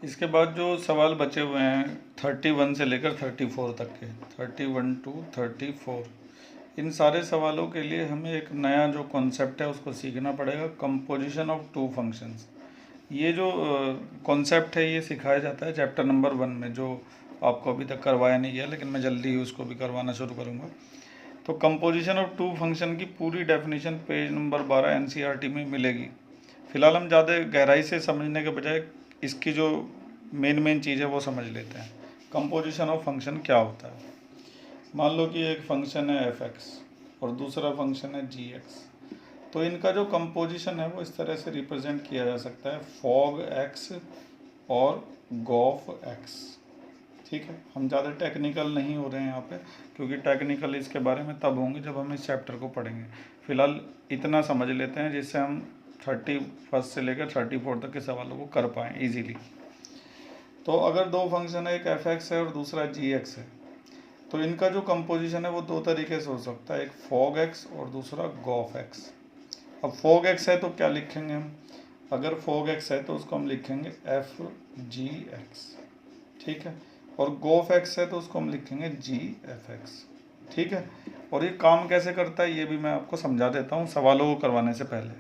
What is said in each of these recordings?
इसके बाद जो सवाल बचे हुए हैं 31 से लेकर 34 तक के, 31 टू 34, इन सारे सवालों के लिए हमें एक नया जो कॉन्सेप्ट है उसको सीखना पड़ेगा, कंपोजिशन ऑफ टू फंक्शंस। ये जो कॉन्सेप्ट है ये सिखाया जाता है चैप्टर नंबर 1 में, जो आपको अभी तक करवाया नहीं गया, लेकिन मैं जल्दी ही उसको भी करवाना शुरू करूँगा। तो कंपोजिशन ऑफ टू फंक्शन की पूरी डेफिनेशन पेज नंबर 12 एनसीईआरटी में मिलेगी। फिलहाल हम ज़्यादा गहराई से समझने के बजाय इसकी जो मेन चीज़ है वो समझ लेते हैं। कंपोजिशन ऑफ फंक्शन क्या होता है। मान लो कि एक फंक्शन है एफ एक्स और दूसरा फंक्शन है जी एक्स, तो इनका जो कंपोजिशन है वो इस तरह से रिप्रेजेंट किया जा सकता है, फॉग एक्स और गॉफ एक्स। ठीक है, हम ज़्यादा टेक्निकल नहीं हो रहे हैं यहाँ पे, क्योंकि टेक्निकल इसके बारे में तब होंगे जब हम इस चैप्टर को पढ़ेंगे। फिलहाल इतना समझ लेते हैं जिससे हम 31 से लेकर 34 तक के सवालों को कर पाएँ ईजीली। तो अगर दो फंक्शन है, एक एफ एक्स है और दूसरा जी एक्स है, तो इनका जो कंपोजिशन है वो दो तरीके से हो सकता है, एक फॉग एक्स और दूसरा गॉफ एक्स। अब फॉग एक्स है तो क्या लिखेंगे हम, अगर फॉग एक्स है तो उसको हम लिखेंगे एफ जी एक्स। ठीक है, और गोफ एक्स है तो उसको हम लिखेंगे जी एफ एक्स। ठीक है, और ये काम कैसे करता है ये भी मैं आपको समझा देता हूँ सवालों को करवाने से पहले,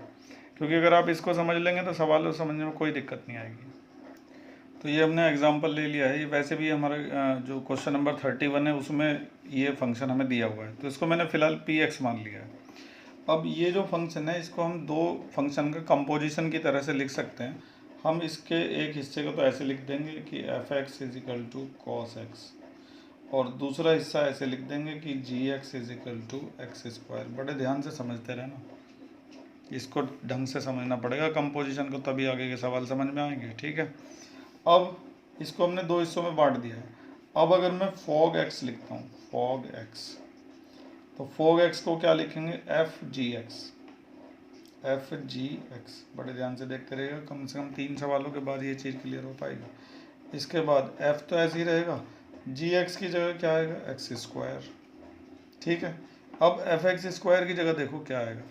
क्योंकि अगर आप इसको समझ लेंगे तो सवालों समझने में कोई दिक्कत नहीं आएगी। तो ये हमने एग्जांपल ले लिया है, ये वैसे भी हमारे जो क्वेश्चन नंबर 31 है उसमें ये फंक्शन हमें दिया हुआ है, तो इसको मैंने फ़िलहाल पी एक्स मान लिया है। अब ये जो फंक्शन है इसको हम दो फंक्शन का कंपोजिशन की तरह से लिख सकते हैं। हम इसके एक हिस्से को तो ऐसे लिख देंगे कि f x is equal to cos x, और दूसरा हिस्सा ऐसे लिख देंगे कि g x is equal to x square. बड़े ध्यान से समझते रहना, इसको ढंग से समझना पड़ेगा कंपोजिशन को, तभी आगे के सवाल समझ में आएंगे। ठीक है, अब इसको हमने दो हिस्सों में बांट दिया है। अब अगर मैं फॉग एक्स लिखता हूँ, फॉग एक्स, तो फॉग एक्स को क्या लिखेंगे, F G x, F G x. बड़े ध्यान से देखते रहिएगा, कम से कम 3 सवालों के बाद ये चीज़ क्लियर हो पाएगी। इसके बाद एफ तो ऐसे ही रहेगा, जी एक्स की जगह क्या आएगा, एक्स स्क्वायर। ठीक है, अब एफ एक्स स्क्वायर की जगह देखो क्या आएगा,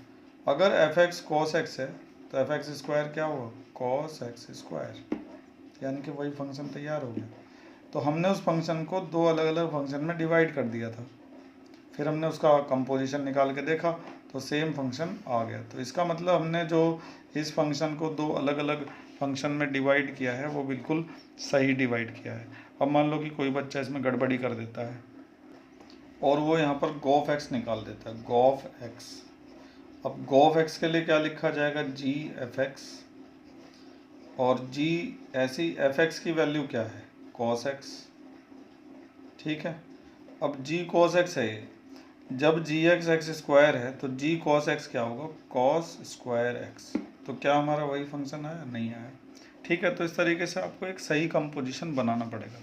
अगर एफ एक्स कॉस एक्स है तो एफ एक्स स्क्वायर क्या होगा, कॉस एक्स स्क्वायर, यानी कि वही फंक्शन तैयार हो गया। तो हमने उस फंक्शन को दो अलग अलग फंक्शन में डिवाइड कर दिया था, फिर हमने उसका कंपोजिशन निकाल के देखा तो सेम फंक्शन आ गया। तो इसका मतलब हमने जो इस फंक्शन को दो अलग अलग फंक्शन में डिवाइड किया है वो बिल्कुल सही डिवाइड किया है। अब मान लो कि कोई बच्चा इसमें गड़बड़ी कर देता है और वो यहाँ पर गॉफ एक्स निकाल देता है, गॉफ एक्स। अब गॉफ एक्स के लिए क्या लिखा जाएगा, जी एफ एक्स, और जी ऐसी एफ एक्स की वैल्यू क्या है, कॉस एक्स। ठीक है, अब जी कॉस एक्स है ये, जब जी एक्स एक्स स्क्वायर है तो जी कॉस एक्स क्या होगा, कॉस स्क्वायर एक्स। तो क्या हमारा वही फंक्शन आया, नहीं आया। ठीक है, तो इस तरीके से आपको एक सही कंपोजिशन बनाना पड़ेगा।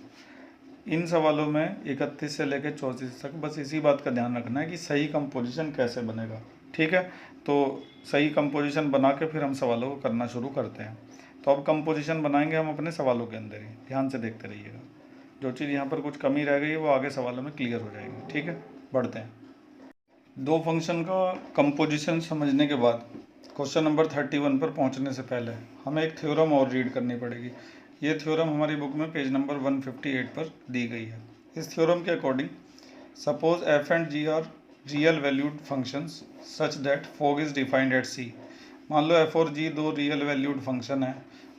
इन सवालों में 31 से लेकर 34 तक बस इसी बात का ध्यान रखना है कि सही कंपोजिशन कैसे बनेगा। ठीक है, तो सही कंपोजिशन बना के फिर हम सवालों को करना शुरू करते हैं। तो अब कंपोजिशन बनाएंगे हम अपने सवालों के अंदर ही, ध्यान से देखते रहिएगा। जो चीज़ यहाँ पर कुछ कमी रह गई है वो आगे सवालों में क्लियर हो जाएगी। ठीक है, बढ़ते हैं। दो फंक्शन का कंपोजिशन समझने के बाद क्वेश्चन नंबर 31 पर पहुंचने से पहले हमें एक थ्योरम और रीड करनी पड़ेगी। ये थ्योरम हमारी बुक में पेज नंबर 158 पर दी गई है। इस थ्योरम के according, suppose f and g are real valued functions such that f o g is defined at c. मान लो एफ और जी दो रियल वैल्यूड फंक्शन है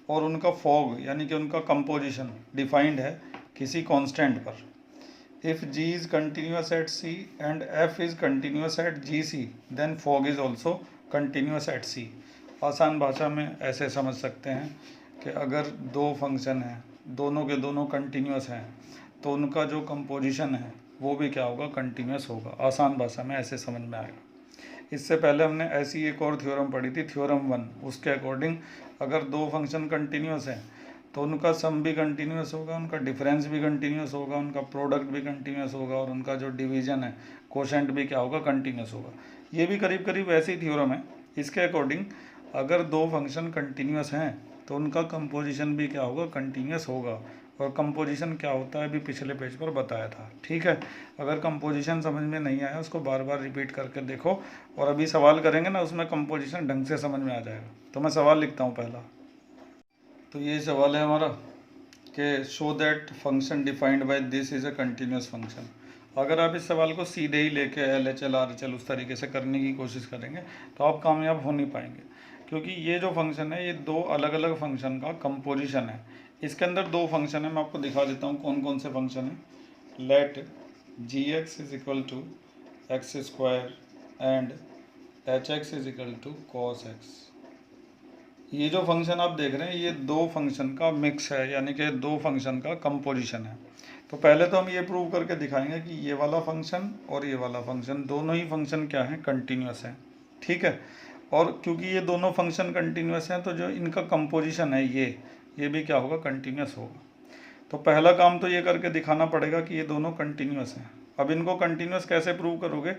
और उनका फॉग यानी कि उनका कंपोजिशन डिफाइंड है किसी कांस्टेंट पर। If G is continuous at C and F is continuous at GC, then fog is also continuous at C. आसान भाषा में ऐसे समझ सकते हैं कि अगर दो फंक्शन हैं, दोनों के दोनों कंटिन्यूस हैं, तो उनका जो कंपोजिशन है वो भी क्या होगा, कंटिन्यूस होगा। आसान भाषा में ऐसे समझ में आएगा। इससे पहले हमने ऐसी एक और थ्योरम पढ़ी थी, थ्योरम 1। उसके अकॉर्डिंग अगर दो फंक्शन कंटिन्यूस हैं तो उनका सम भी कंटिन्यूस होगा, उनका डिफरेंस भी कंटिन्यूस होगा, उनका प्रोडक्ट भी कंटिन्यूस होगा, और उनका जो डिवीजन है, कोशेंट भी क्या होगा, कंटिन्यूस होगा। ये भी करीब करीब ऐसी थ्योरम है। इसके अकॉर्डिंग अगर दो फंक्शन कंटिन्यूस हैं तो उनका कंपोजिशन भी क्या होगा, कंटिन्यूस होगा। और कंपोजिशन क्या होता है अभी पिछले पेज पर बताया था। ठीक है, अगर कंपोजिशन समझ में नहीं आया उसको बार बार रिपीट करके देखो, और अभी सवाल करेंगे ना उसमें कंपोजिशन ढंग से समझ में आ जाएगा। तो मैं सवाल लिखता हूँ पहला। तो ये सवाल है हमारा कि show that function defined by this is a continuous function. अगर आप इस सवाल को सीधे ही लेके LHL RHL उस तरीके से करने की कोशिश करेंगे तो आप कामयाब हो नहीं पाएंगे, क्योंकि ये जो फंक्शन है ये दो अलग अलग फंक्शन का कंपोजिशन है। इसके अंदर दो फंक्शन है, मैं आपको दिखा देता हूँ कौन कौन से फंक्शन है। Let gx is equal to x square and hx is equal to cos x। ये जो फंक्शन आप देख रहे हैं ये दो फंक्शन का मिक्स है, यानी कि दो फंक्शन का कंपोजिशन है। तो पहले तो हम ये प्रूव करके दिखाएंगे कि ये वाला फंक्शन और ये वाला फंक्शन दोनों ही फंक्शन क्या हैं, कंटिन्यूस हैं, ठीक है। और क्योंकि ये दोनों फंक्शन कंटिन्यूस हैं तो जो इनका कंपोजिशन है ये भी क्या होगा, कंटिन्यूस होगा। तो पहला काम तो ये करके दिखाना पड़ेगा कि ये दोनों कंटिन्यूस हैं। अब इनको कंटिन्यूस कैसे प्रूव करोगे,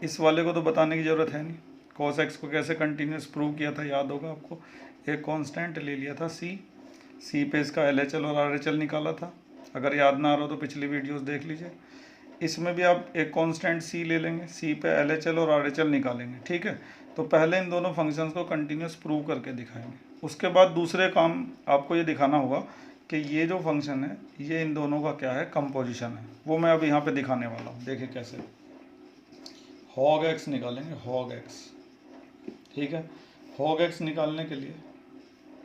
इस वाले को तो बताने की ज़रूरत है नहीं। cos x को कैसे कंटिन्यूस प्रूव किया था, याद होगा आपको। एक कांस्टेंट ले लिया था c पे इसका LHL और RHL निकाला था। अगर याद ना आ रहा हो तो पिछली वीडियोस देख लीजिए। इसमें भी आप एक कांस्टेंट c ले लेंगे, c पे LHL और RHL निकालेंगे, ठीक है। तो पहले इन दोनों फंक्शंस को कंटिन्यूस प्रूव करके दिखाएंगे। उसके बाद दूसरे काम आपको ये दिखाना होगा कि ये जो फंक्शन है ये इन दोनों का क्या है, कंपोजिशन है। वो मैं अब यहाँ पे दिखाने वाला हूँ, देखिए कैसे। hog x निकालेंगे, hog x, ठीक है। hog x निकालने के लिए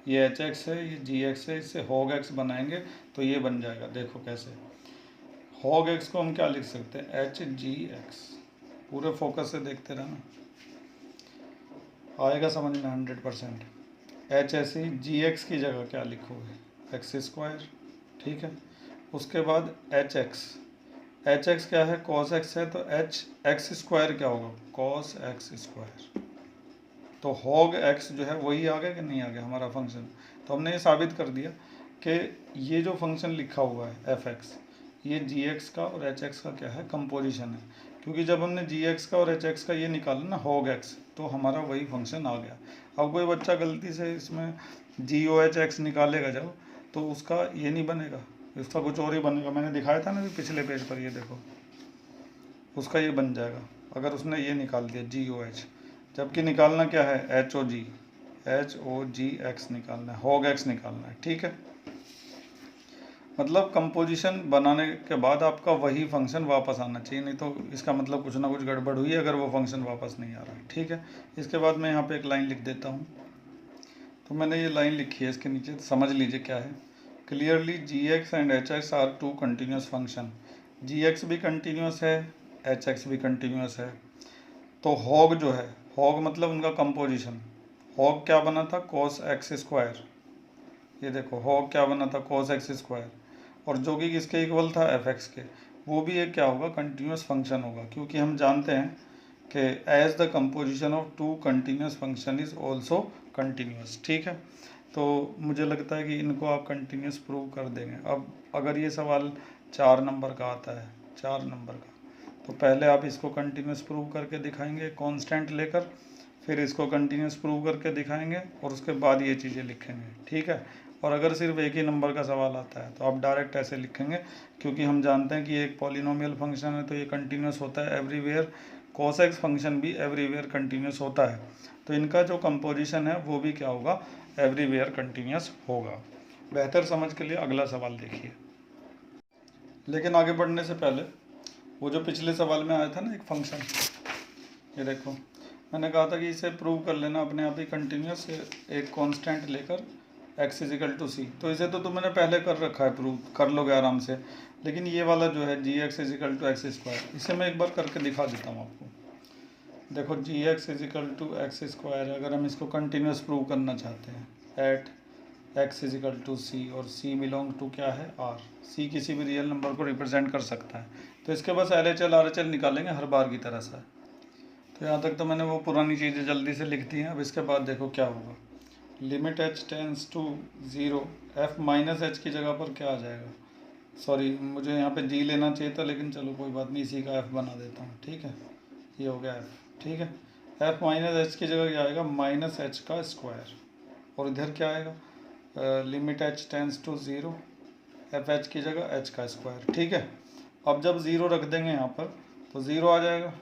ये hx है, ये gx है, इससे hog x बनाएंगे तो ये बन जाएगा। देखो कैसे, hog x को हम क्या लिख सकते हैं, hgx। पूरे फोकस से देखते रहना, आएगा समझ में 100%। h ऐसे ही gx की जगह क्या लिखोगे, एक्स स्क्वायर, ठीक है। उसके बाद hx क्या है, cos x है, तो x स्क्वायर क्या होगा, cos x स्क्वायर। तो hog x जो है वही आ गया कि नहीं आ गया हमारा फंक्शन। तो हमने ये साबित कर दिया कि ये जो फंक्शन लिखा हुआ है f(x), ये gx का और hx का क्या है, कंपोजिशन है। क्योंकि जब हमने gx का और hx का ये निकाला ना hog x, तो हमारा वही फंक्शन आ गया। अब कोई बच्चा गलती से इसमें gohx निकालेगा जब, तो उसका ये नहीं बनेगा, इसका कुछ और ही बनेगा। मैंने दिखाया था ना पिछले पेज पर, ये देखो उसका ये बन जाएगा अगर उसने ये निकाल दिया goh, जबकि निकालना क्या है, hogx निकालना है, hog x निकालना है, ठीक है। मतलब कंपोजिशन बनाने के बाद आपका वही फंक्शन वापस आना चाहिए, नहीं तो इसका मतलब कुछ ना कुछ गड़बड़ हुई है अगर वो फंक्शन वापस नहीं आ रहा है, ठीक है। इसके बाद मैं यहाँ पे एक लाइन लिख देता हूँ। तो मैंने ये लाइन लिखी है, इसके नीचे समझ लीजिए क्या है। Clearly gx and hx are two continuous function. gx भी कंटिन्यूस है, hx भी कंटिन्यूस है। तो hog जो है, hog मतलब उनका कंपोजिशन। hog क्या बना था, cos x स्क्वायर। ये देखो hog क्या बना था, cos x स्क्वायर, और जो कि किसके इक्वल था, fx के। वो भी एक क्या होगा, कंटिन्यूस फंक्शन होगा, क्योंकि हम जानते हैं कि as the composition of two continuous function is also continuous, ठीक है। तो मुझे लगता है कि इनको आप कंटिन्यूस प्रूव कर देंगे। अब अगर ये सवाल 4 नंबर का आता है, 4 नंबर का, तो पहले आप इसको कंटिन्यूस प्रूव करके दिखाएंगे कांस्टेंट लेकर, फिर इसको कंटिन्यूस प्रूव करके दिखाएंगे और उसके बाद ये चीज़ें लिखेंगे, ठीक है। और अगर सिर्फ एक ही नंबर का सवाल आता है तो आप डायरेक्ट ऐसे लिखेंगे, क्योंकि हम जानते हैं कि ये एक पॉलिनोमियल फंक्शन है तो ये कंटिन्यूस होता है एवरीवेयर। cos x फंक्शन भी एवरीवेयर कंटिन्यूस होता है, तो इनका जो कंपोजिशन है वो भी क्या होगा, एवरीवेयर कंटिन्यूस होगा। बेहतर समझ के लिए अगला सवाल देखिए। लेकिन आगे बढ़ने से पहले वो जो पिछले सवाल में आया था ना एक फंक्शन, ये देखो मैंने कहा था कि इसे प्रूव कर लेना अपने आप ही कंटिन्यूस, एक कांस्टेंट लेकर x इजिकल टू सी। तो इसे तो मैंने पहले कर रखा है, प्रूव कर लोगे आराम से। लेकिन ये वाला जो है gx is equal to x square, इसे मैं एक बार करके दिखा देता हूँ आपको। देखो gx is equal to x square, अगर हम इसको कंटिन्यूस प्रूव करना चाहते हैं at x is equal to C, और c बिलोंग टू क्या है, r। c किसी भी रियल नंबर को रिप्रेजेंट कर सकता है, तो इसके बस LHL RHL निकालेंगे हर बार की तरह से। तो यहाँ तक तो मैंने वो पुरानी चीज़ें जल्दी से लिख दी हैं। अब इसके बाद देखो क्या होगा, limit h tends to 0, f minus H की जगह पर क्या आ जाएगा, सॉरी मुझे यहाँ पे g लेना चाहिए था, लेकिन चलो कोई बात नहीं, इसी का f बना देता हूँ, ठीक है। ये हो गया f, ठीक है। f माइनस एच की जगह क्या आएगा, माइनस एच का स्क्वायर, और इधर क्या आएगा, limit h tends to 0, F H की जगह h का स्क्वायर, ठीक है। अब जब 0 रख देंगे यहाँ पर तो 0 आ जाएगा,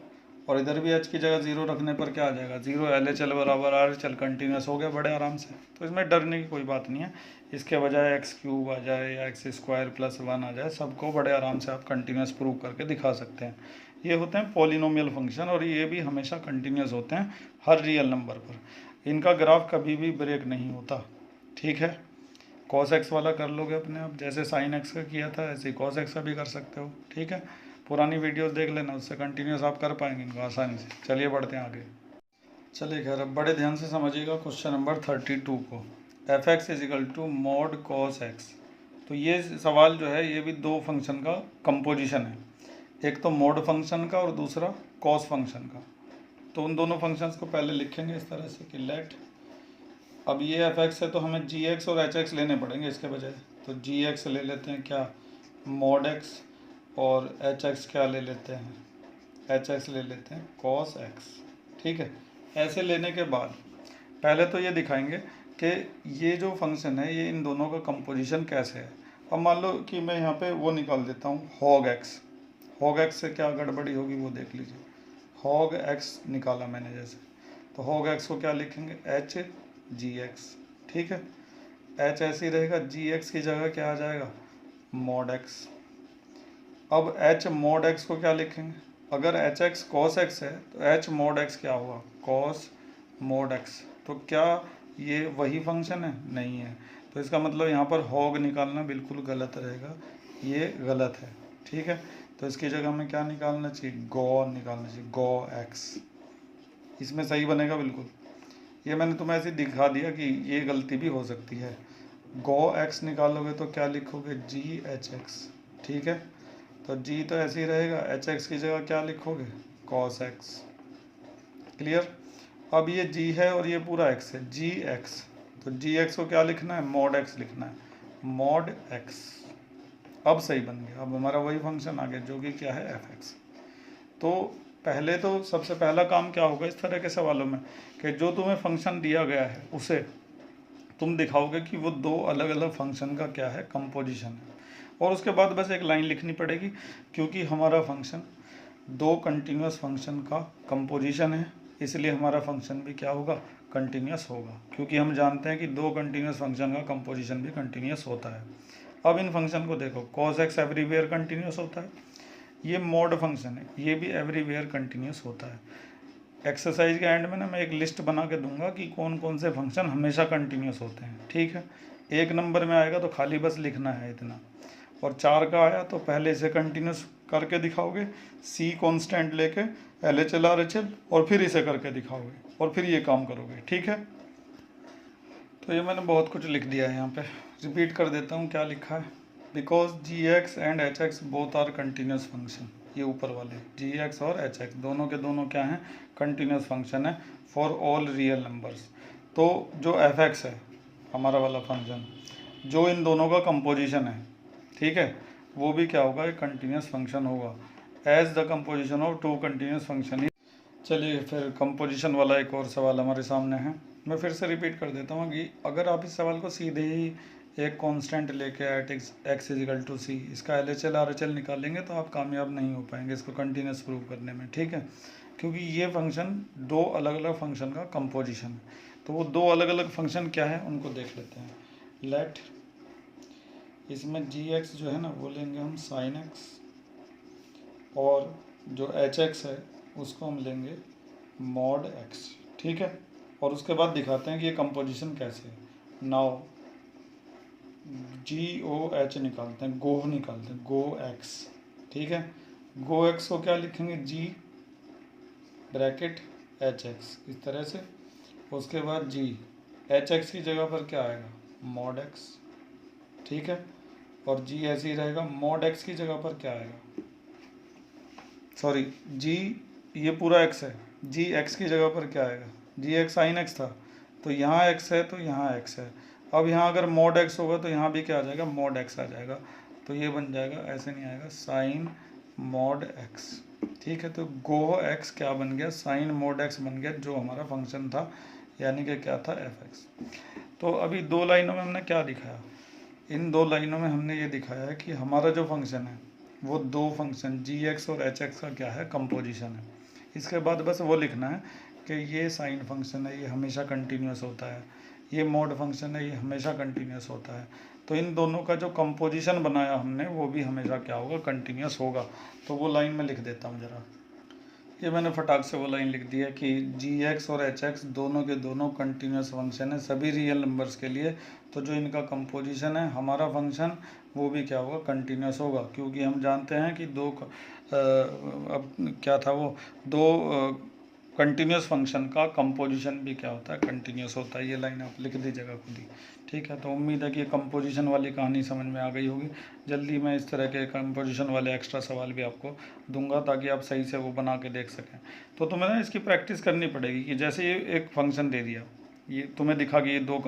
और इधर भी h की जगह 0 रखने पर क्या आ जाएगा, 0 LHL बराबर RHL कंटिन्यूस हो गया बड़े आराम से। तो इसमें डरने की कोई बात नहीं है, इसके बजाय x³ आ जाए या x² + 1 आ जाए, सबको बड़े आराम से आप कंटिन्यूस प्रूव करके दिखा सकते हैं। ये होते हैं पॉलिनोमियल फंक्शन और ये भी हमेशा कंटिन्यूस होते हैं हर रियल नंबर पर। इनका ग्राफ कभी भी ब्रेक नहीं होता, ठीक है। cos x वाला कर लोगे अपने आप, जैसे sin x का किया था ऐसे ही cos x का भी कर सकते हो, ठीक है। पुरानी वीडियोस देख लेना, उससे कंटिन्यूस आप कर पाएंगे इनको आसानी से। चलिए बढ़ते हैं आगे। चलिए खैर अब बड़े ध्यान से समझिएगा क्वेश्चन नंबर 32 को, f(x = mod cos x)। तो ये सवाल जो है ये भी दो फंक्शन का कंपोजिशन है, एक तो मोड फंक्शन का और दूसरा कॉस फंक्शन का। तो उन दोनों फंक्शंस को पहले लिखेंगे इस तरह से कि लेट, अब ये f(x) है तो हमें gx और hx लेने पड़ेंगे इसके बजाय। तो gx ले लेते हैं क्या, mod x, और hx क्या ले लेते हैं, hx ले लेते हैं cos x, ठीक है। ऐसे लेने के बाद पहले तो ये दिखाएंगे कि ये जो फंक्शन है ये इन दोनों का कंपोजिशन कैसे है। अब मान लो कि मैं यहाँ पे वो निकाल देता हूँ hog x, hog x से क्या गड़बड़ी होगी वो देख लीजिए। hog x निकाला मैंने जैसे, तो hog x को क्या लिखेंगे, h gx, ठीक है। h ऐसे ही रहेगा, gx की जगह क्या आ जाएगा, mod x। अब h mod x को क्या लिखेंगे, अगर hx cos x है तो h mod x क्या हुआ, cos mod x। तो क्या ये वही फंक्शन है, नहीं है। तो इसका मतलब यहाँ पर hog निकालना बिल्कुल गलत रहेगा, ये गलत है, ठीक है। तो इसकी जगह हमें क्या निकालना चाहिए, गो निकालना चाहिए, गो x, इसमें सही बनेगा बिल्कुल। ये मैंने तुम्हें ऐसे दिखा दिया कि ये गलती भी हो सकती है। गो x निकालोगे तो क्या लिखोगे, GHX, ठीक है। तो g तो ऐसे ही रहेगा, hx की जगह क्या लिखोगे, cos x, क्लियर। अब ये g है और ये पूरा x है, gx, तो gx को क्या लिखना है, mod x लिखना है, mod x। अब सही बन गया, अब हमारा वही फंक्शन आ गया जो कि क्या है, f(x). तो पहले तो सबसे पहला काम क्या होगा इस तरह के सवालों में कि जो तुम्हें फंक्शन दिया गया है उसे तुम दिखाओगे कि वो दो अलग अलग फंक्शन का क्या है, कंपोजिशन है। और उसके बाद बस एक लाइन लिखनी पड़ेगी, क्योंकि हमारा फंक्शन दो कंटिन्यूस फंक्शन का कंपोजिशन है, इसलिए हमारा फंक्शन भी क्या होगा, कंटिन्यूस होगा, क्योंकि हम जानते हैं कि दो कंटिन्यूस फंक्शन का कंपोजिशन भी कंटिन्यूस होता है। अब इन फंक्शन को देखो, cos x एवरीवेयर कंटिन्यूस होता है, ये मोड फंक्शन है, ये भी एवरीवेयर कंटिन्यूस होता है। एक्सरसाइज के एंड में ना मैं एक लिस्ट बना के दूंगा कि कौन कौन से फंक्शन हमेशा कंटिन्यूस होते हैं, ठीक है। एक नंबर में आएगा तो खाली बस लिखना है इतना, और 4 का आया तो पहले इसे कंटिन्यूस करके दिखाओगे, c कांस्टेंट लेके LHL RHL, और फिर इसे करके दिखाओगे और फिर ये काम करोगे, ठीक है। तो ये मैंने बहुत कुछ लिख दिया है यहाँ पे, रिपीट कर देता हूँ क्या लिखा है। Because gx and hx both are continuous function, ये ऊपर वाले gx और hx दोनों के दोनों क्या हैं, कंटिन्यूस फंक्शन है फॉर ऑल रियल नंबर्स। तो जो f(x) है हमारा वाला फंक्शन, जो इन दोनों का कंपोजिशन है, ठीक है, वो भी क्या होगा, एक कंटिन्यूस फंक्शन होगा, as the composition of two continuous function. चलिए फिर कंपोजिशन वाला एक और सवाल हमारे सामने है, मैं फिर से रिपीट कर देता हूँ कि अगर आप इस सवाल को सीधे ही एक कांस्टेंट लेके x = c, इसका LHL RHL निकालेंगे तो आप कामयाब नहीं हो पाएंगे इसको कंटिन्यूस प्रूव करने में, ठीक है। क्योंकि ये फंक्शन दो अलग अलग फंक्शन का कंपोजिशन है। तो वो दो अलग अलग फंक्शन क्या है उनको देख लेते हैं। लेट, इसमें gx जो है ना वो लेंगे हम sin x, और जो hx है उसको हम लेंगे mod x, ठीक है। और उसके बाद दिखाते हैं कि ये कंपोजिशन कैसे है। नाउ GOH निकालते हैं, गो निकालते हैं, गो x, ठीक है। गो x को क्या लिखेंगे, g ब्रैकेट hx, इस तरह से। उसके बाद g hx की जगह पर क्या आएगा, mod x, ठीक है। और g ऐसे ही रहेगा, mod x की जगह पर क्या आएगा, सॉरी g ये पूरा x है, g x की जगह पर क्या आएगा, g x sin x था, तो यहाँ x है तो यहाँ x है। अब यहाँ अगर mod x होगा तो यहाँ भी क्या आ जाएगा, mod x आ जाएगा। तो ये बन जाएगा, ऐसे नहीं आएगा, sin mod x, ठीक है। तो गो x क्या बन गया, sin mod x बन गया, जो हमारा फंक्शन था, यानी कि क्या था, f(x). तो अभी दो लाइनों में हमने क्या दिखाया, इन दो लाइनों में हमने ये दिखाया है कि हमारा जो फंक्शन है वो दो फंक्शन gx और hx का क्या है, कंपोजिशन है। इसके बाद बस वो लिखना है कि ये साइन फंक्शन है, ये हमेशा कंटिन्यूस होता है, ये मॉड फंक्शन है, ये हमेशा कंटिन्यूस होता है। तो इन दोनों का जो कंपोजिशन बनाया हमने वो भी हमेशा क्या होगा, कंटिन्यूस होगा। तो वो लाइन में लिख देता हूँ ज़रा, ये मैंने फटाक से वो लाइन लिख दी है कि g(x) और h(x) दोनों के दोनों कंटिन्यूस फंक्शन है सभी रियल नंबर्स के लिए। तो जो इनका कंपोजिशन है हमारा फंक्शन वो भी क्या होगा, कंटिन्यूस होगा, क्योंकि हम जानते हैं कि अब क्या था वो, दो कंटिन्यूस फंक्शन का कंपोजिशन भी क्या होता है, कंटिन्यूस होता है। ये लाइन आप लिख दीजिएगा खुद ही, ठीक है। तो उम्मीद है कि कंपोजिशन वाली कहानी समझ में आ गई होगी। जल्दी मैं इस तरह के कंपोजिशन वाले एक्स्ट्रा सवाल भी आपको दूंगा ताकि आप सही से वो बना के देख सकें। तो तुम्हें ना इसकी प्रैक्टिस करनी पड़ेगी कि जैसे ये एक फंक्शन दे दिया, ये तुम्हें दिखा कि ये दो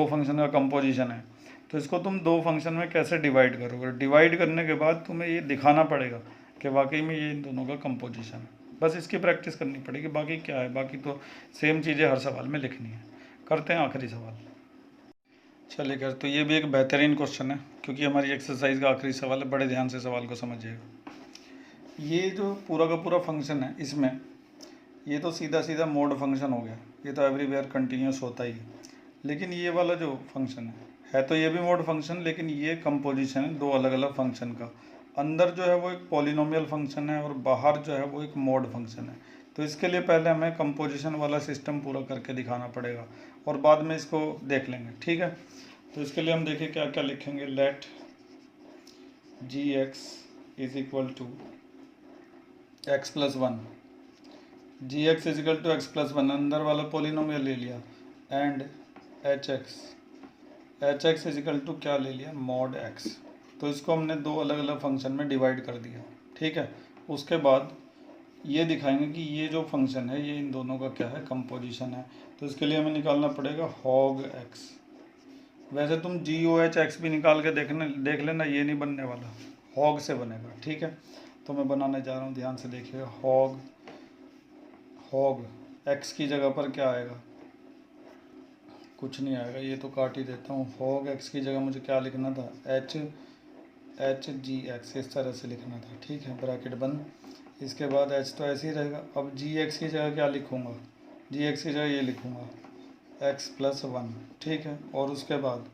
फंक्शन का कंपोजिशन है, तो इसको तुम दो फंक्शन में कैसे डिवाइड करोगे। डिवाइड करने के बाद तुम्हें ये दिखाना पड़ेगा कि वाकई में ये इन दोनों का कंपोजिशन है। बस इसकी प्रैक्टिस करनी पड़ेगी, बाकी क्या है, बाकी तो सेम चीज़ें हर सवाल में लिखनी है। करते हैं आखिरी सवाल। चलिए कर, तो ये भी एक बेहतरीन क्वेश्चन है क्योंकि हमारी एक्सरसाइज का आखिरी सवाल है। बड़े ध्यान से सवाल को समझिएगा। ये जो पूरा का पूरा फंक्शन है, इसमें ये तो सीधा सीधा मोड फंक्शन हो गया, ये तो एवरीवेयर कंटिन्यूस होता ही है। लेकिन ये वाला जो फंक्शन है तो ये भी मोड फंक्शन, लेकिन ये कंपोजिशन है दो अलग अलग फंक्शन का। अंदर जो है वो एक पॉलिनोमियल फंक्शन है और बाहर जो है वो एक मोड फंक्शन है। तो इसके लिए पहले हमें कंपोजिशन वाला सिस्टम पूरा करके दिखाना पड़ेगा और बाद में इसको देख लेंगे, ठीक है। तो इसके लिए हम देखिए क्या क्या लिखेंगे। Let g(x) is equal to x plus 1, g(x) is equal to x plus 1, अंदर वाला पॉलिनोमियल ले लिया, and h(x) is equal to क्या ले लिया, मॉड x। तो इसको हमने दो अलग अलग फंक्शन में डिवाइड कर दिया, ठीक है। उसके बाद ये दिखाएंगे कि ये जो फंक्शन है ये इन दोनों का क्या है, कंपोजिशन है। तो इसके लिए हमें निकालना पड़ेगा hog x। वैसे तुम GOH(x) भी निकाल के देख लेना, ये नहीं बनने वाला, hog से बनेगा, ठीक है। तो मैं बनाने जा रहा हूँ, ध्यान से देखिएगा। hog x की जगह पर क्या आएगा, कुछ नहीं आएगा, ये तो काट ही देता हूँ। hog x की जगह मुझे क्या लिखना था, hg(x), इस तरह से लिखना था, ठीक है, ब्रैकेट बंद। इसके बाद h तो ऐसे ही रहेगा। अब gx की जगह क्या लिखूँगा, gx की जगह ये लिखूँगा x प्लस 1, ठीक है। और उसके बाद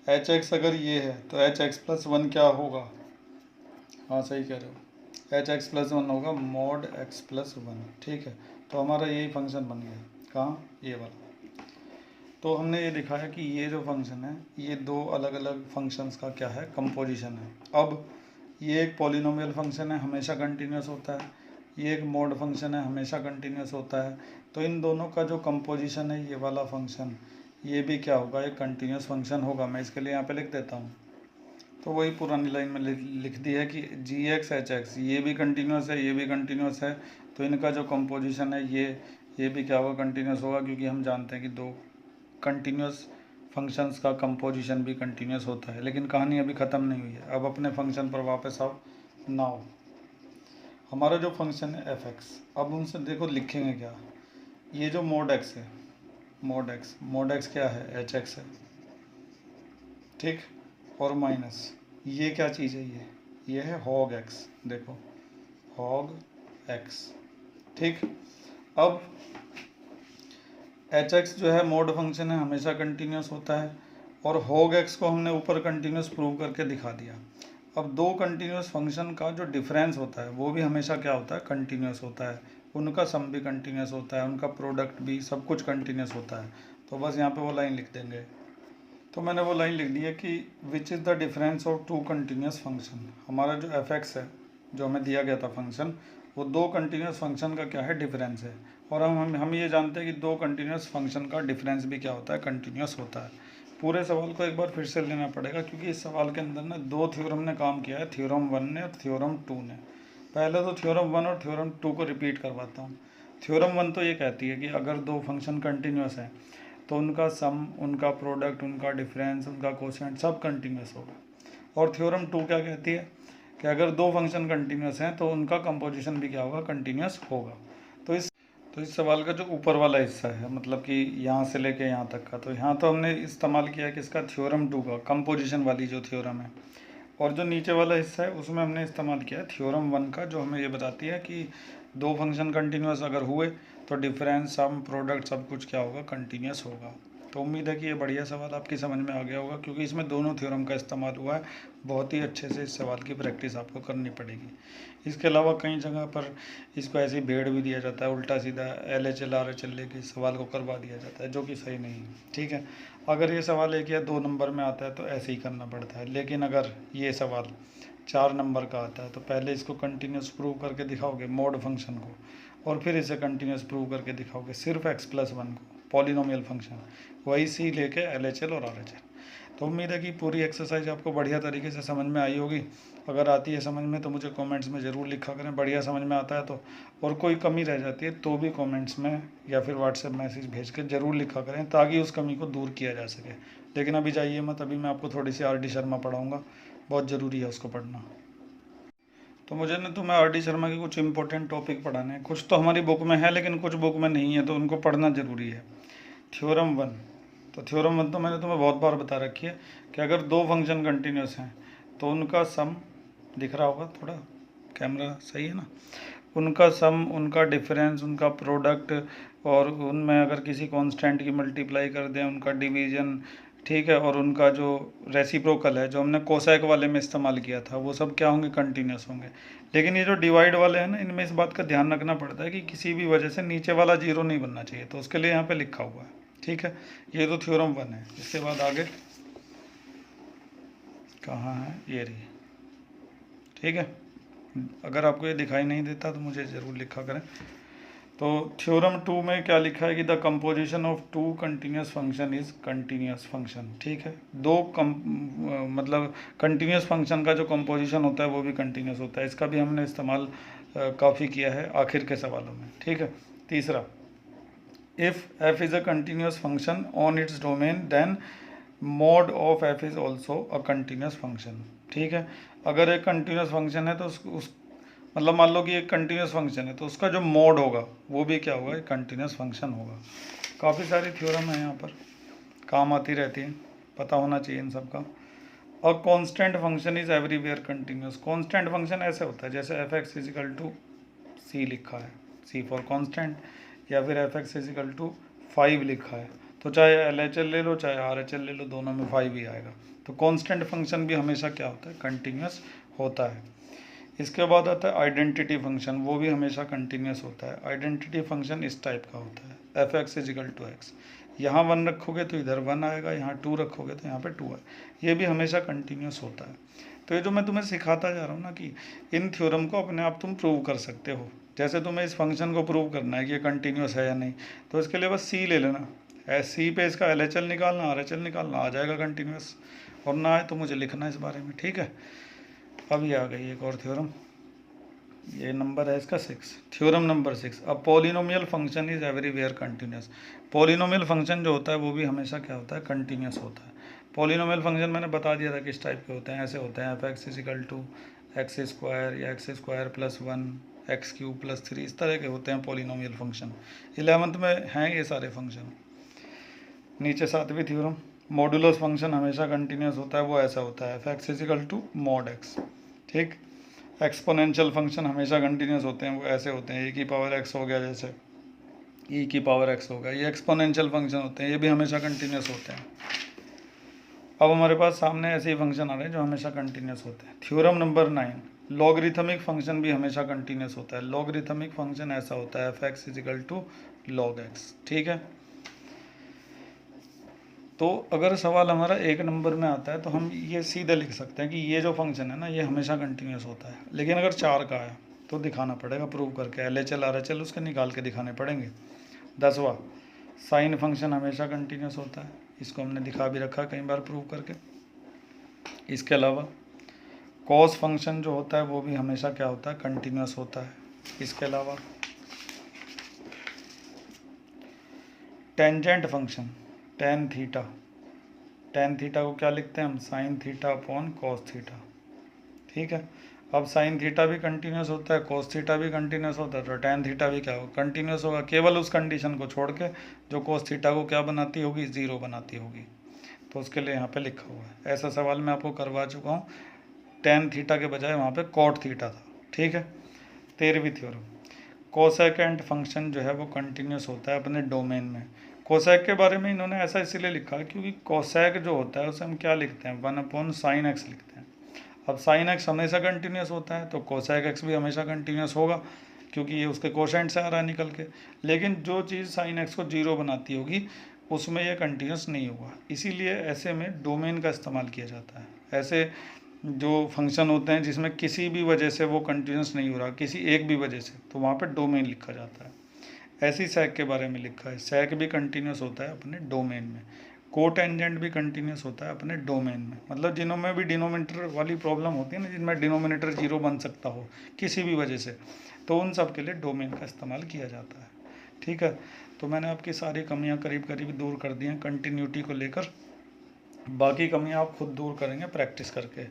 hx अगर ये है तो hx प्लस 1 क्या होगा, हाँ सही कह रहे हो, hx प्लस 1 होगा मॉड x प्लस 1, ठीक है। तो हमारा यही फंक्शन बन गया, कहाँ, ये वाला। तो हमने ये दिखाया कि ये जो फंक्शन है ये दो अलग अलग फंक्शंस का क्या है, कंपोजिशन है। अब ये एक पॉलिनोमियल फंक्शन है, हमेशा कंटिन्यूस होता है, ये एक मोड फंक्शन है, हमेशा कंटिन्यूस होता है। तो इन दोनों का जो कंपोजिशन है ये वाला फंक्शन, ये भी क्या होगा, एक कंटिन्यूस फंक्शन होगा। मैं इसके लिए यहाँ पे लिख देता हूँ। तो वही पुरानी लाइन में लिख दी है कि g(x) h(x) ये भी कंटिन्यूस है, ये भी कंटिन्यूस है। तो इनका जो कंपोजिशन है ये भी क्या होगा, कंटिन्यूस होगा, क्योंकि हम जानते हैं कि दो कंटिन्यूस फंक्शंस का कंपोजिशन भी कंटिन्यूस होता है। लेकिन कहानी अभी ख़त्म नहीं हुई है, अब अपने फंक्शन पर वापस आओ। नाउ हमारा जो फंक्शन है f(x), अब उनसे देखो लिखेंगे क्या। ये जो मोड x है, मोड x क्या है, h(x) है, ठीक। और माइनस ये क्या चीज़ है, ये है hog x, देखो hog x, ठीक। अब hx जो है मोड फंक्शन है, हमेशा कंटिन्यूस होता है, और hog x को हमने ऊपर कंटिन्यूस प्रूव करके दिखा दिया। अब दो कंटिन्यूस फंक्शन का जो डिफरेंस होता है वो भी हमेशा क्या होता है, कंटिन्यूस होता है। उनका सम भी कंटिन्यूस होता है, उनका प्रोडक्ट भी, सब कुछ कंटिन्यूस होता है। तो बस यहाँ पे वो लाइन लिख देंगे। तो मैंने वो लाइन लिख दी है कि which is the difference of two continuous function. हमारा जो f(x) है, जो हमें दिया गया था फंक्शन, वो दो कंटिन्यूस फंक्शन का क्या है, डिफरेंस है। और हम ये जानते हैं कि दो कंटिन्यूस फंक्शन का डिफरेंस भी क्या होता है, कंटिन्यूस होता है। पूरे सवाल को एक बार फिर से लेना पड़ेगा, क्योंकि इस सवाल के अंदर ना दो थ्योरम ने काम किया है, थ्योरम 1 ने और थ्योरम 2 ने। पहले तो थ्योरम 1 और थ्योरम 2 को रिपीट करवाता हूँ। थ्योरम 1 तो ये कहती है कि अगर दो फंक्शन कंटिन्यूस हैं तो उनका सम, उनका प्रोडक्ट, उनका डिफरेंस, उनका कोशेंट सब कंटिन्यूस होगा। और थ्योरम 2 क्या कहती है कि अगर दो फंक्शन कंटिन्यूस हैं तो उनका कंपोजिशन भी क्या होगा, कंटिन्यूस होगा। तो इस सवाल का जो ऊपर वाला हिस्सा है, मतलब कि यहाँ से लेके यहाँ तक का, तो यहाँ तो हमने इस्तेमाल किया कि इसका थ्योरम 2 का, कंपोजिशन वाली जो थ्योरम है। और जो नीचे वाला हिस्सा है उसमें हमने इस्तेमाल किया है थ्योरम 1 का, जो हमें ये बताती है कि दो फंक्शन कंटिन्यूस अगर हुए तो डिफरेंस, सम, प्रोडक्ट सब कुछ क्या होगा, कंटिन्यूस होगा। तो उम्मीद है कि ये बढ़िया सवाल आपकी समझ में आ गया होगा, क्योंकि इसमें दोनों थ्योरम का इस्तेमाल हुआ है। बहुत ही अच्छे से इस सवाल की प्रैक्टिस आपको करनी पड़ेगी। इसके अलावा कई जगह पर इसको ऐसे ही भेड़ भी दिया जाता है, उल्टा सीधा LHL RHL लेके सवाल को करवा दिया जाता है, जो कि सही नहीं है। ठीक है, अगर ये सवाल 1 या 2 नंबर में आता है तो ऐसे ही करना पड़ता है, लेकिन अगर ये सवाल 4 नंबर का आता है तो पहले इसको कंटिन्यूस प्रूव करके दिखाओगे मोड फंक्शन को, और फिर इसे कंटिन्यूस प्रूव करके दिखाओगे सिर्फ x+1 को, पॉलिनोमियल फंक्शन, वही C लेके LHL और RHL। तो उम्मीद है कि पूरी एक्सरसाइज आपको बढ़िया तरीके से समझ में आई होगी। अगर आती है समझ में तो मुझे कमेंट्स में ज़रूर लिखा करें, बढ़िया समझ में आता है तो, और कोई कमी रह जाती है तो भी कमेंट्स में या फिर व्हाट्सएप मैसेज भेज के ज़रूर लिखा करें, ताकि उस कमी को दूर किया जा सके। लेकिन अभी जाइए मत, अभी मैं आपको थोड़ी सी RD शर्मा पढ़ाऊँगा, बहुत ज़रूरी है उसको पढ़ना। तो मुझे ना तुम्हें RD शर्मा के कुछ इंपॉर्टेंट टॉपिक पढ़ाने हैं। कुछ तो हमारी बुक में है लेकिन कुछ बुक में नहीं है, तो उनको पढ़ना ज़रूरी है। थ्योरम 1, तो थ्योरम 1 तो मैंने तुम्हें बहुत बार बता रखी है कि अगर दो फंक्शन कंटिन्यूस हैं तो उनका सम, दिख रहा होगा थोड़ा कैमरा सही है ना, उनका सम, उनका डिफरेंस, उनका प्रोडक्ट, और उनमें अगर किसी कांस्टेंट की मल्टीप्लाई कर दें, उनका डिवीजन, ठीक है, और उनका जो रेसिप्रोकल है जो हमने कोसेक वाले में इस्तेमाल किया था, वो सब क्या होंगे, कंटिन्यूस होंगे। लेकिन ये जो डिवाइड वाले हैं ना, इनमें इस बात का ध्यान रखना पड़ता है कि किसी भी वजह से नीचे वाला जीरो नहीं बनना चाहिए, तो उसके लिए यहाँ पे लिखा हुआ है। ठीक है, ये तो थ्योरम 1 है। इसके बाद आगे कहाँ है, ये रही। ठीक है, अगर आपको ये दिखाई नहीं देता तो मुझे ज़रूर लिखा करें। तो थ्योरम 2 में क्या लिखा है कि the composition of two continuous function is continuous function. ठीक है, मतलब कंटिन्यूस फंक्शन का जो कंपोजिशन होता है वो भी कंटिन्यूस होता है। इसका भी हमने इस्तेमाल काफ़ी किया है आखिर के सवालों में। ठीक है, तीसरा, if f is a continuous function on its domain then mod of f is also a continuous function. ठीक है, अगर एक कंटिन्यूस फंक्शन है तो उस मतलब मान लो कि एक कंटिन्यूस फंक्शन है तो उसका जो मोड होगा वो भी क्या होगा, एक कंटिन्यूस फंक्शन होगा। काफ़ी सारी थ्योरम है यहाँ पर, काम आती रहती है, पता होना चाहिए इन सब का। A constant function is everywhere continuous. Constant function ऐसे होता है जैसे f(x) = c लिखा है, c फॉर कांस्टेंट, या फिर f(x) = 5 लिखा है, तो चाहे LHL ले लो चाहे RHL ले लो, दोनों में 5 ही आएगा। तो कांस्टेंट फंक्शन भी हमेशा क्या होता है, कंटिन्यूस होता है। इसके बाद आता है आइडेंटिटी फंक्शन, वो भी हमेशा कंटिन्यूस होता है। आइडेंटिटी फंक्शन इस टाइप का होता है, f(x) = x, यहाँ 1 रखोगे तो इधर 1 आएगा, यहाँ 2 रखोगे तो यहाँ पे 2 है, ये भी हमेशा कंटिन्यूस होता है। तो ये जो मैं तुम्हें सिखाता जा रहा हूँ ना कि इन थ्योरम को अपने आप तुम प्रूव कर सकते हो। जैसे तुम्हें इस फंक्शन को प्रूव करना है कि ये कंटिन्यूस है या नहीं, तो इसके लिए बस c ले लेना, c पे इसका LHL निकालना, RHL निकालना, आ जाएगा कंटिन्यूस, और ना आए तो मुझे लिखना इस बारे में। ठीक है, अब ये आ गई एक और थ्योरम, ये नंबर है इसका 6, थ्योरम नंबर 6। अब polynomial function is everywhere continuous. Polynomial function जो होता है वो भी हमेशा क्या होता है, कंटिन्यूस होता है। पॉलिनोमियल फंक्शन मैंने बता दिया था किस टाइप के होते हैं, ऐसे होते हैं f(x) = x² या x² + 1 x³ + 3, इस तरह के होते हैं पॉलिनोमियल फंक्शन। 11th में हैं ये सारे फंक्शन। नीचे 7वीं थ्योरम, मॉडुलस फंक्शन हमेशा कंटिन्यूस होता है, वो ऐसा होता है f(x) = mod x। ठीक, एक्सपोनेंशियल फंक्शन हमेशा कंटिन्यूस होते हैं, वो ऐसे होते हैं e⁻x हो गया, जैसे e⁻x हो गया, ये एक्सपोनेंशियल फंक्शन होते हैं, ये भी हमेशा कंटिन्यूस होते हैं। अब हमारे पास सामने ऐसे ही फंक्शन आ रहे हैं जो हमेशा कंटिन्यूस होते हैं। थ्योरम नंबर 9, लॉगरिथमिक फंक्शन भी हमेशा कंटिन्यूस होता है। लॉगरिथमिक फंक्शन ऐसा होता है f(x) = log x। ठीक है, तो अगर सवाल हमारा 1 नंबर में आता है तो हम ये सीधे लिख सकते हैं कि ये जो फंक्शन है ना ये हमेशा कंटिन्यूस होता है। लेकिन अगर 4 का है तो दिखाना पड़ेगा प्रूव करके, LHL RHL उसके निकाल के दिखाने पड़ेंगे। 10वां, साइन फंक्शन हमेशा कंटिन्यूस होता है, इसको हमने दिखा भी रखा कई बार प्रूव करके। इसके अलावा कॉस फंक्शन जो होता है वो भी हमेशा क्या होता है, कंटिन्यूस होता है। इसके अलावा टेंजेंट फंक्शन tan थीटा को क्या लिखते हैं हम, sin θ/cos θ। ठीक है, अब sin θ भी कंटिन्यूस होता है, cos θ भी कंटिन्यूस होता है, तो tan θ भी क्या होगा, कंटिन्यूस होगा, केवल उस कंडीशन को छोड़ के जो cos θ को क्या बनाती होगी, 0 बनाती होगी। तो उसके लिए यहाँ पे लिखा हुआ है। ऐसा सवाल मैं आपको करवा चुका हूँ, tan θ के बजाय वहाँ पे cot θ था। ठीक है, 13वीं थ्योरम, कोसेकेंट फंक्शन जो है वो कंटिन्यूस होता है अपने डोमेन में। कोसेक के बारे में इन्होंने ऐसा इसलिए लिखा क्योंकि कोसेक जो होता है उसे हम क्या लिखते हैं, 1/sin x लिखते हैं। अब sin x हमेशा कंटिन्यूस होता है तो कोसेक x भी हमेशा कंटिन्यूस होगा क्योंकि ये उसके कोशेंट से आ रहा है निकल के। लेकिन जो चीज़ sin x को 0 बनाती होगी उसमें ये कंटिन्यूस नहीं होगा, इसीलिए ऐसे में डोमेन का इस्तेमाल किया जाता है। ऐसे जो फंक्शन होते हैं जिसमें किसी भी वजह से वो कंटिन्यूस नहीं हो रहा, किसी एक भी वजह से, तो वहाँ पे डोमेन लिखा जाता है। ऐसी सैक के बारे में लिखा है, सैक भी कंटिन्यूस होता है अपने डोमेन में, कोटेंजेंट भी कंटिन्यूस होता है अपने डोमेन में। मतलब जिनमें भी डिनोमिनेटर वाली प्रॉब्लम होती है ना, जिनमें डिनोमिनेटर 0 बन सकता हो किसी भी वजह से, तो उन सब के लिए डोमेन का इस्तेमाल किया जाता है। ठीक है, तो मैंने आपकी सारी कमियां करीब करीब दूर कर दी हैं कंटिन्यूटी को लेकर। बाकी कमियां आप खुद दूर करेंगे प्रैक्टिस करके,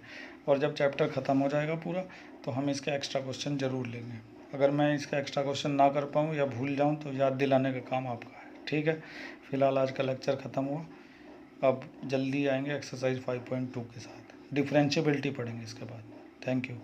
और जब चैप्टर ख़त्म हो जाएगा पूरा तो हम इसके एक्स्ट्रा क्वेश्चन ज़रूर लेंगे। अगर मैं इसका एक्स्ट्रा क्वेश्चन ना कर पाऊँ या भूल जाऊँ तो याद दिलाने का काम आपका है। ठीक है, फ़िलहाल आज का लेक्चर ख़त्म हुआ, अब जल्दी आएंगे एक्सरसाइज 5.2 के साथ, डिफरेंशिएबिलिटी पढ़ेंगे इसके बाद। Thank you.